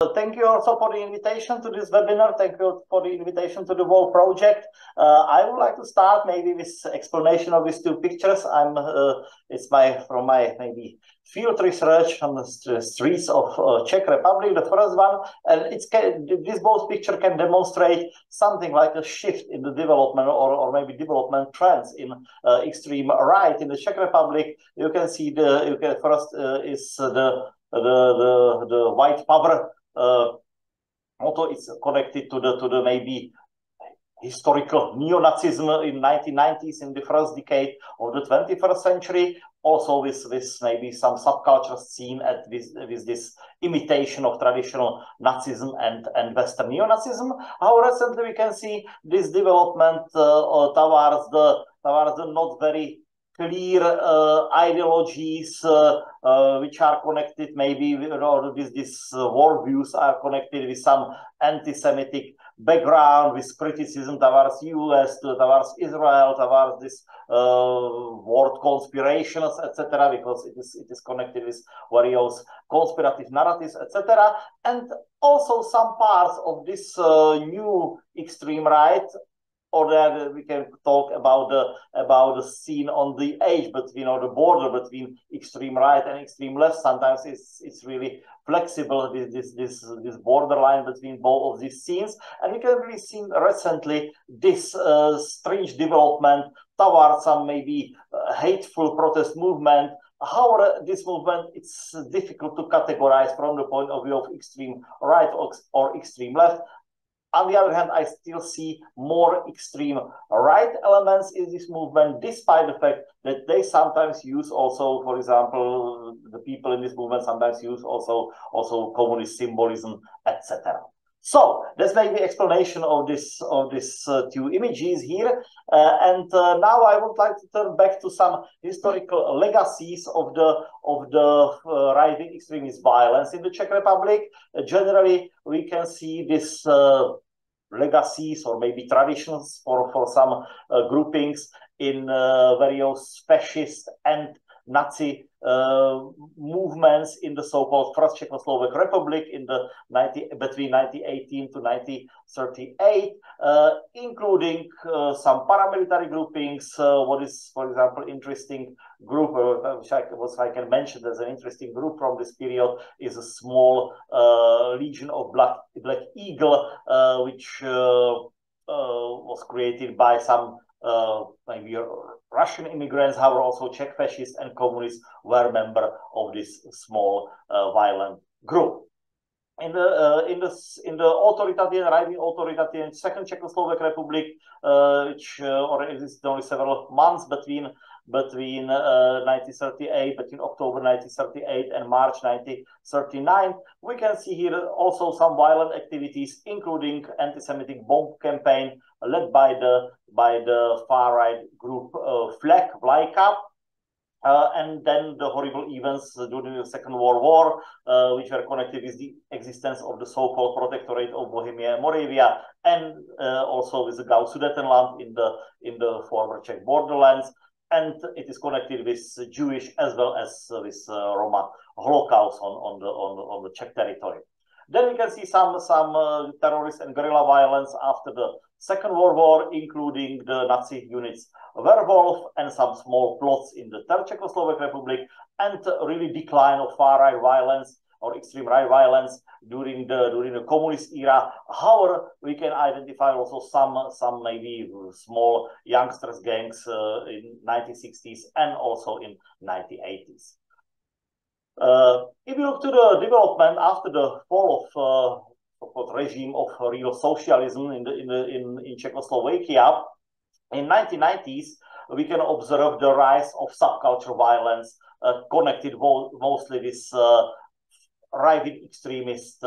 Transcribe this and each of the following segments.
Thank you also for the invitation to this webinar. Thank you for the invitation to the whole project. I would like to start maybe with explanation of these two pictures. It's from my maybe field research on the streets of Czech Republic. The first one, and this both picture can demonstrate something like a shift in the development or maybe development trends in extreme right in the Czech Republic. You can see first is the white power motto. Is connected to the maybe historical neo-Nazism in 1990s, in the first decade of the 21st century, also with maybe some subculture seen with this imitation of traditional Nazism and Western neo-Nazism. How recently we can see this development towards the not very clear ideologies which are connected maybe, or these worldviews are connected with some anti-Semitic background, with criticism towards US, towards Israel, towards this world conspirations, etc., because it is connected with various conspirative narratives, etc. And also some parts of this new extreme right, or that we can talk about the scene on the edge between, or the border between extreme right and extreme left. Sometimes it's really flexible, this borderline between both of these scenes. And we can really see recently this strange development towards some maybe hateful protest movement. However, this movement, it's difficult to categorize from the point of view of extreme right or extreme left. On the other hand, I still see more extreme right elements in this movement, despite the fact that they sometimes use also, for example, the people in this movement sometimes use also communist symbolism, etc. So that's maybe explanation of this two images here, and now I would like to turn back to some historical legacies of the right-wing extremist violence in the Czech Republic. Generally, we can see this legacies or maybe traditions for some groupings in various fascist and Nazi movements in the so-called First Czechoslovak Republic in the between 1918 to 1938, including some paramilitary groupings. What is, for example, interesting group, which I can mention as an interesting group from this period, is a small Legion of Black Eagle, which was created by some maybe Russian immigrants. However, also Czech fascists and communists were members of this small violent group. In the authoritarian, right-wing authoritarian Second Czechoslovak Republic, which existed only several months between 1938, between October 1938 and March 1939, we can see here also some violent activities, including anti-Semitic bomb campaign led by the far-right group Vlajka. And then the horrible events during the Second World War, which were connected with the existence of the so-called Protectorate of Bohemia and Moravia, and also with the Gau-Sudetenland in the former Czech borderlands. And it is connected with Jewish as well as with Roma Holocaust on the Czech territory. Then we can see some terrorist and guerrilla violence after the Second World War, including the Nazi units Werwolf and some small plots in the Third Czechoslovak Republic, and really decline of far-right violence or extreme right violence during the communist era. However, we can identify also some maybe small youngsters gangs in 1960s and also in 1980s. If you look to the development after the fall of regime of real socialism in Czechoslovakia, in 1990s, we can observe the rise of subculture violence connected mostly with right-wing extremist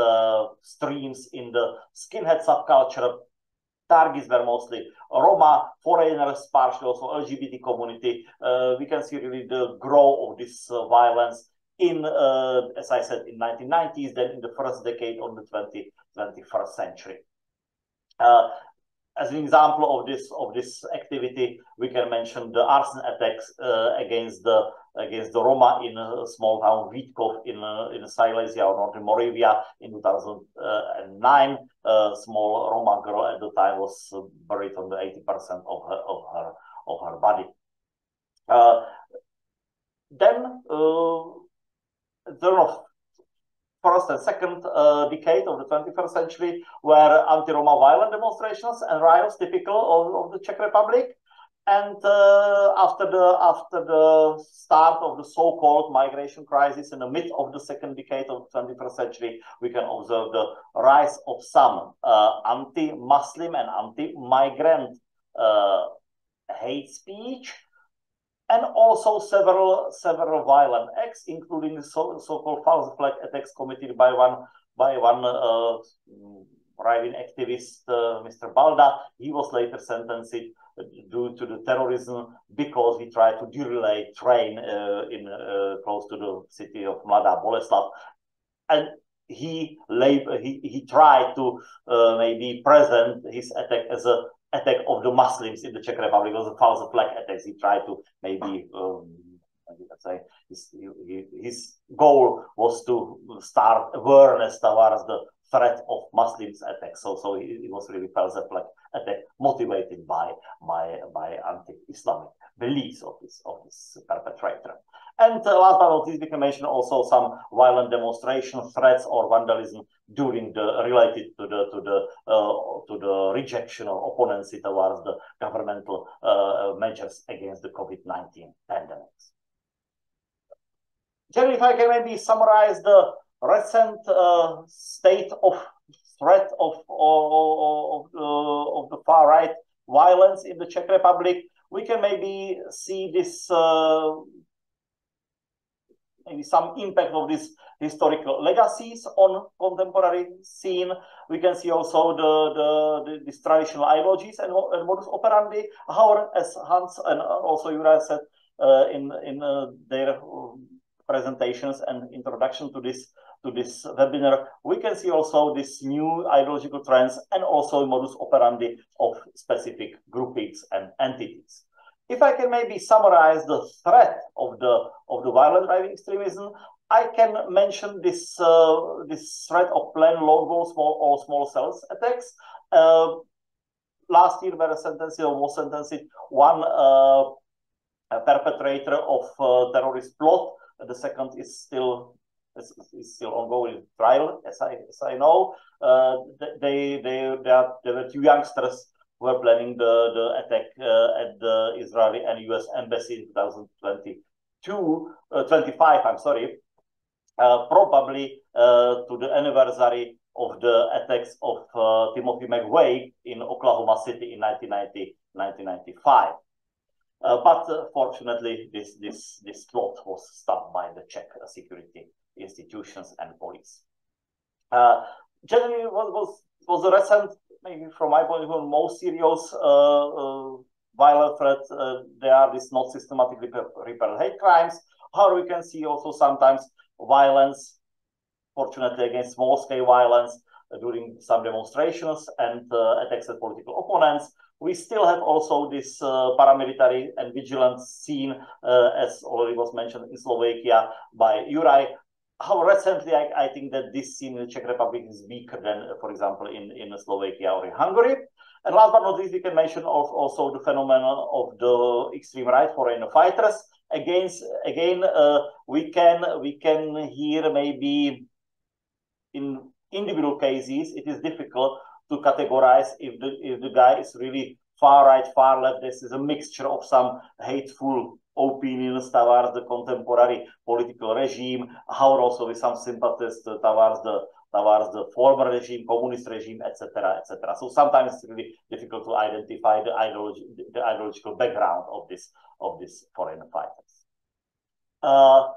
streams in the skinhead subculture. Targets were mostly Roma, foreigners, partially also LGBT community. We can see really the growth of this violence in, as I said, in 1990s, then in the first decade of the 21st century. As an example of this activity, we can mention the arson attacks against the against the Roma in a small town Vítkov in Silesia or Northern Moravia in 2009. A small Roma girl at the time was buried on the 80% of her body. Then the first and second decade of the 21st century were anti-Roma violent demonstrations and riots typical of the Czech Republic. And after the start of the so-called migration crisis in the mid of the second decade of the 21st century, we can observe the rise of some anti-Muslim and anti-migrant hate speech, and also several violent acts, including the so-called false flag attacks committed by one right-wing activist, Mr. Balda. He was later sentenced due to the terrorism because he tried to derail a train close to the city of Mladá Boleslav, and he tried to maybe present his attack as a attack of the Muslims in the Czech Republic. It was a false flag attacks. He tried to maybe let's say his goal was to start awareness towards the threat of Muslims attacks. So it was really false flag attack motivated by anti-Islamic beliefs of this perpetrator. And last but not least, we can mention also some violent demonstration, threats, or vandalism during related to the rejection or opponency towards the governmental measures against the COVID-19 pandemic. Generally, if I can maybe summarize the recent state of threat of the far right violence in the Czech Republic, we can maybe see this. Maybe some impact of these historical legacies on contemporary scene. We can see also these traditional ideologies and modus operandi. However, as Hans and also Jura said in their presentations and introduction to this webinar, we can see also these new ideological trends and also modus operandi of specific groupings and entities. If I can maybe summarize the threat of the violent right-wing extremism, I can mention this threat of planned lone wolf small cells attacks. Last year, was sentenced one perpetrator of terrorist plot. The second is still ongoing trial, as I know. There were two youngsters who were planning the attack at the Israeli and US embassy in 2025, I'm sorry, probably to the anniversary of the attacks of Timothy McVeigh in Oklahoma City in 1995. But fortunately, this plot was stopped by the Czech security institutions and police. Generally, what was the recent, maybe from my point of view, most serious violent threats? There are these not systematically repelled hate crimes. However, we can see also sometimes violence, fortunately, against small-scale violence during some demonstrations and attacks at political opponents. We still have also this paramilitary and vigilance scene, as already was mentioned in Slovakia by Juraj. How recently I think that this scene in the Czech Republic is weaker than, for example, in Slovakia or in Hungary. And last but not least, we can mention also the phenomenon of the extreme right, foreign fighters. Again, we can hear maybe in individual cases it is difficult to categorize if the guy is really far right, far left. This is a mixture of some hateful opinions towards the contemporary political regime, however, also with some sympathies towards the former regime, communist regime, etc., etc. So sometimes it's really difficult to identify the ideological background of these foreign fighters. Now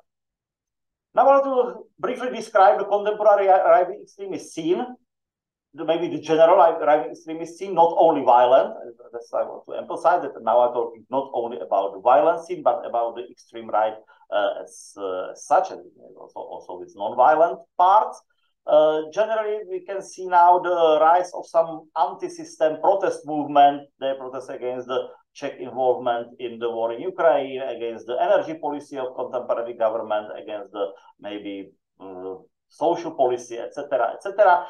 I want to briefly describe the contemporary right-wing extremist scene. Maybe the general right-wing extremist scene, not only violent. That's I want to emphasize that now I'm talking not only about the violent scene, but about the extreme right as such, and also with non-violent parts. Generally, we can see now the rise of some anti-system protest movement. They protest against the Czech involvement in the war in Ukraine, against the energy policy of contemporary government, against the maybe social policy, etc., etc.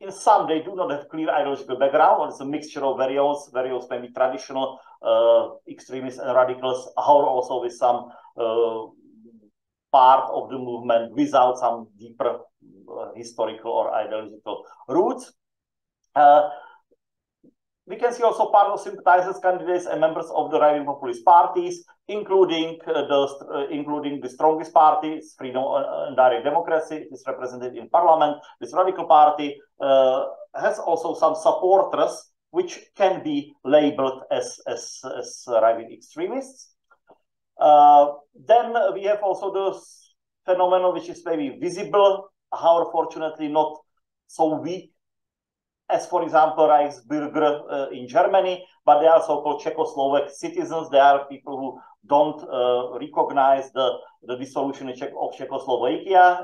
In some, they do not have clear ideological background. It's a mixture of various maybe traditional extremists and radicals, or also with some part of the movement without some deeper historical or ideological roots. We can see also part of sympathizers, candidates, and members of the right-wing populist parties, including the strongest party, Freedom and Direct Democracy. It is represented in parliament. This radical party has also some supporters, which can be labeled as right-wing extremists. Then we have also the phenomenon which is maybe visible, however, fortunately not so weak as, for example, Reichsbürger in Germany, but they are so-called Czechoslovak citizens. They are people who don't recognize the dissolution of Czechoslovakia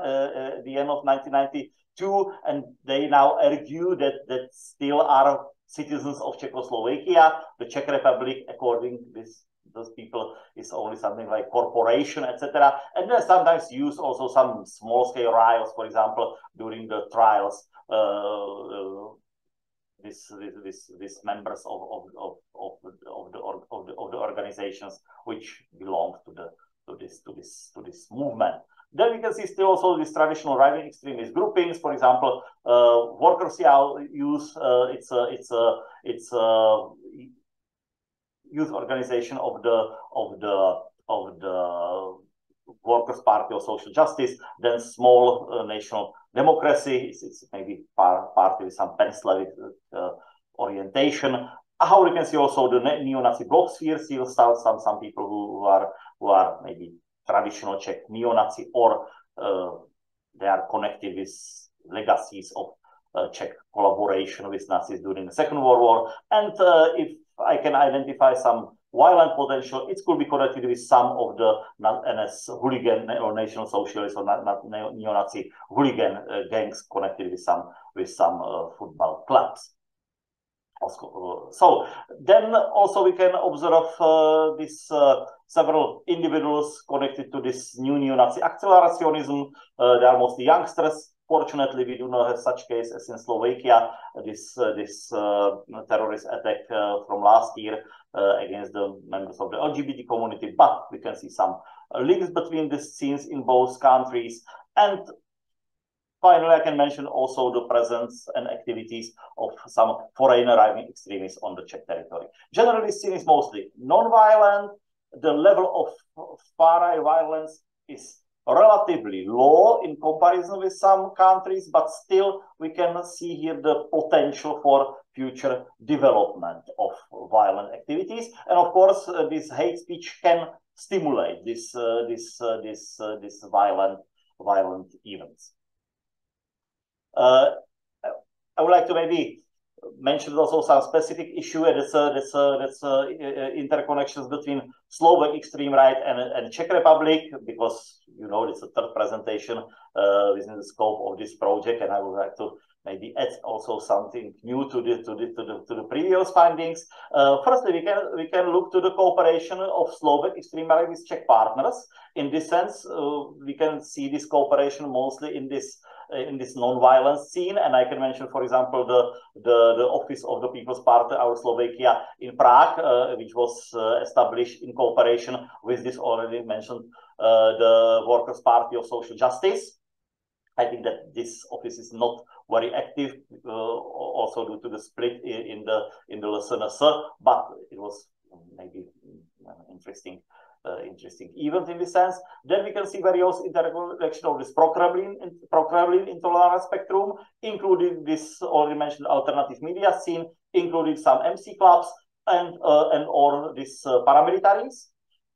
at the end of 1992, and they now argue that still are citizens of Czechoslovakia. The Czech Republic, according to those people, is only something like corporation, etc. And they sometimes use also some small-scale riots, for example, during the trials. These members of the organizations which belong to this movement. Then we can see still also these traditional right-wing extremist groupings. For example, Workers' Youth, it's a youth organization of the Workers' Party of Social Justice. Then Small National Democracy, it's maybe party with some pan-Slavic orientation. How we can see also the neo-Nazi bloc sphere, still some people who are maybe traditional Czech neo-Nazi, or they are connected with legacies of Czech collaboration with Nazis during the Second World War. And if I can identify some violent potential, it could be connected with some of the NS hooligan or National Socialist or neo-Nazi hooligan gangs connected with some football clubs. So then also we can observe this several individuals connected to this new neo-Nazi accelerationism. They are mostly youngsters. Fortunately, we do not have such case as in Slovakia, this terrorist attack from last year against the members of the LGBT community, but we can see some links between the scenes in both countries. And finally, I can mention also the presence and activities of some foreign right-wing extremists on the Czech territory. Generally, scene is mostly non-violent. The level of far-right violence is relatively low in comparison with some countries, but still we can see here the potential for future development of violent activities. And of course, this hate speech can stimulate this violent events. I would like to maybe mention also some specific issue, and that's interconnections between Slovak extreme right and Czech Republic, because you know it's a third presentation within the scope of this project, and I would like to maybe add also something new to the previous findings. Firstly, we can look to the cooperation of Slovak extreme right with Czech partners. In this sense, we can see this cooperation mostly in this non-violence scene, and I can mention, for example, the office of the People's Party, our Slovakia in Prague, which was established in cooperation with this already mentioned the Workers' Party of Social Justice. I think that this office is not very active, also due to the split in the LSNS, but it was maybe interesting event in this sense. Then we can see various interconnection of this pro-Kremlin intolerance spectrum, including this already mentioned alternative media scene, including some MC clubs and or these paramilitaries.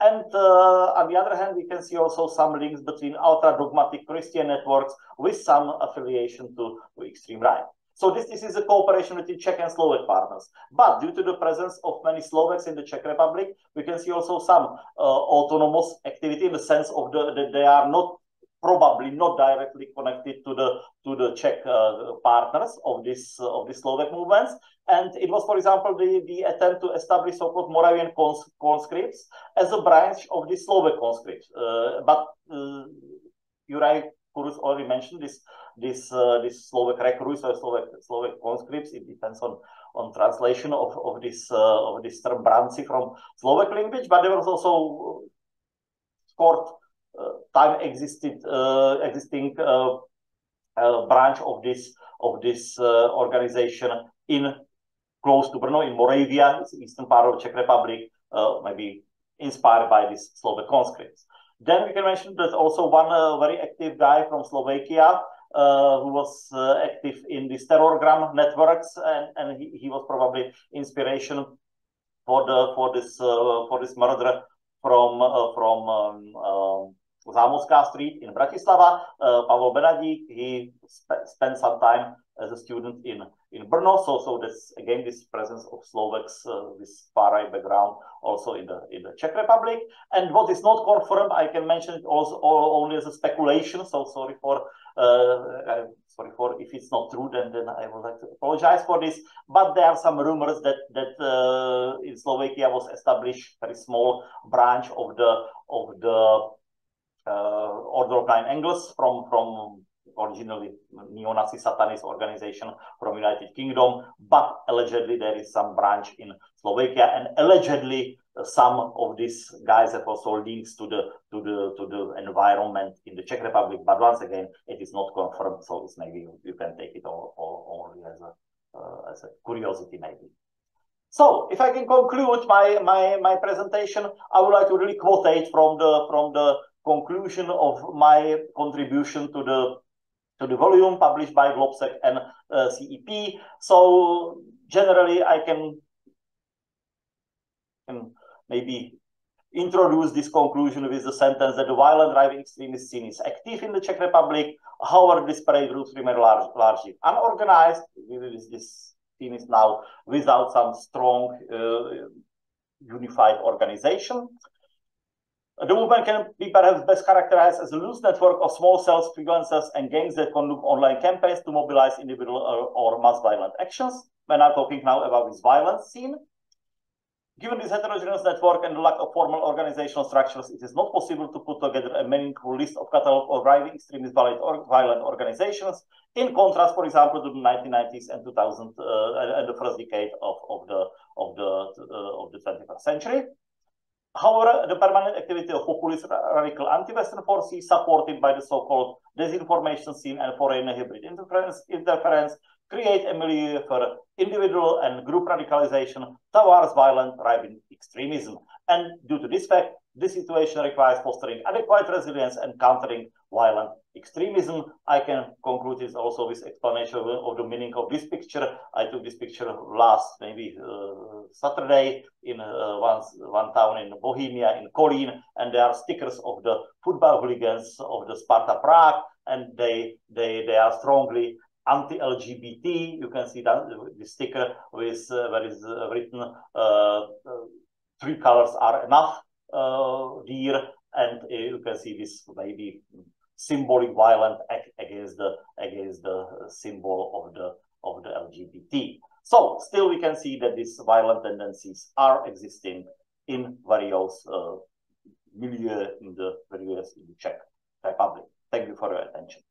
And on the other hand, we can see also some links between ultra-dogmatic Christian networks with some affiliation to extreme right. So this is a cooperation between Czech and Slovak partners. But due to the presence of many Slovaks in the Czech Republic, we can see also some autonomous activity in the sense of that they are not probably not directly connected to the Czech partners of this Slovak movements. And it was, for example, the attempt to establish so-called Moravian conscripts as a branch of the Slovak conscripts. But Juraj Kurus already mentioned this Slovak recruits or Slovak conscripts. It depends on translation of this term branci from Slovak language. But there was also short time existing branch of this organization in close to Brno in Moravia, it's the eastern part of Czech Republic, maybe inspired by these Slovak conscripts. Then we can mention that also one very active guy from Slovakia who was active in these terrorgram networks, and he was probably inspiration for this murder from Zámoská Street in Bratislava. Pavel Benadík, he spent some time as a student in Brno, so that's again this presence of Slovaks, this far right background also in the Czech Republic. And what is not confirmed, I can mention it also only as a speculation. So sorry for if it's not true, then I would like to apologize for this. But there are some rumors that in Slovakia was established a very small branch of the Order of Nine Angles from originally neo-Nazi Satanist organization from United Kingdom, but allegedly there is some branch in Slovakia, and allegedly some of these guys have also links to the environment in the Czech Republic. But once again, it is not confirmed, so it's maybe you can take it only as a curiosity, maybe. So, if I can conclude my presentation, I would like to really quote from the conclusion of my contribution to the volume published by GLOBSEC and CEP. So generally, I can maybe introduce this conclusion with the sentence that the violent right-wing extremist scene is active in the Czech Republic. However, disparate groups remain largely unorganized. This scene is now without some strong unified organization. The movement can be perhaps best characterized as a loose network of small cells, freelancers, and gangs that conduct online campaigns to mobilize individual or mass violent actions. When I'm talking now about this violence scene, given this heterogeneous network and the lack of formal organizational structures, it is not possible to put together a meaningful list of catalog of right-wing extremist violent organizations. In contrast, for example, to the 1990s and 2000 and the first decade of the 21st century. However, the permanent activity of populist radical anti-Western forces, supported by the so-called disinformation scene and foreign hybrid interference, create a milieu for individual and group radicalization towards violent right-wing extremism. And due to this fact, this situation requires fostering adequate resilience and countering violent extremism. I can conclude this also with explanation of the meaning of this picture. I took this picture last maybe Saturday in one town in Bohemia, in Kolín, and there are stickers of the football hooligans of the Sparta Prague, and they are strongly anti-LGBT. You can see that the sticker with where is written "Three colors are enough." Here, and you can see this maybe symbolic violent act against the symbol of the LGBT. So still we can see that these violent tendencies are existing in various milieu in the Czech Republic. Thank you for your attention.